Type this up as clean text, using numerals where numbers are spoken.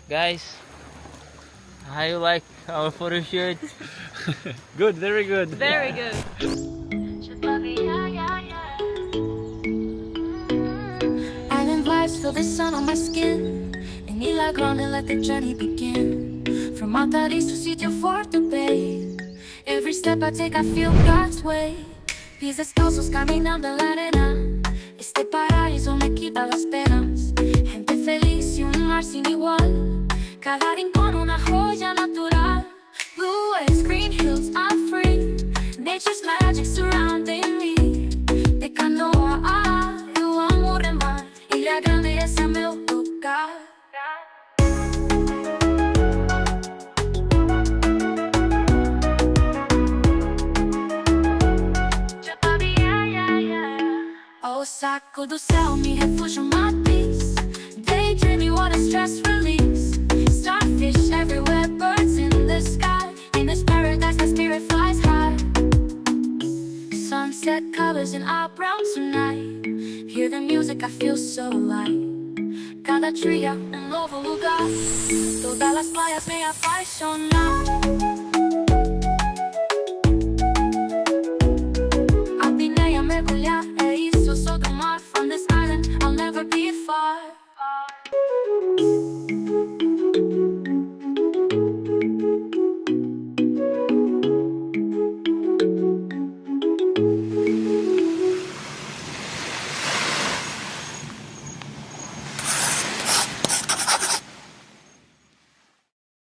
Guys, how you like our photo shoot? Good, very good. Very good. Island vibes feel the sun on my skin. In Ilha Grande, let the journey begin. From Paraty to sitio Forte Bay. Every step I take, I feel God's way. Pies descalzos caminando en la arena. Este paraíso me quita las penas. Gente feliz y un mar sin igual. Cada rincón una joya natural. Blue waves, green hills, I'm free. Nature's magic surrounding me. De canoa eu amo remar. Ilha Grande, esse é meu lugar. O saco do céu, me refúgio, my peace. Daydreaming, what a stress release. Starfish everywhere, birds in the sky. In this paradise, my spirit flies high. Sunset colors in our brown tonight. Hear the music, I feel so light. Cada trilha, novo lugar. Todas las playas me apaixonar.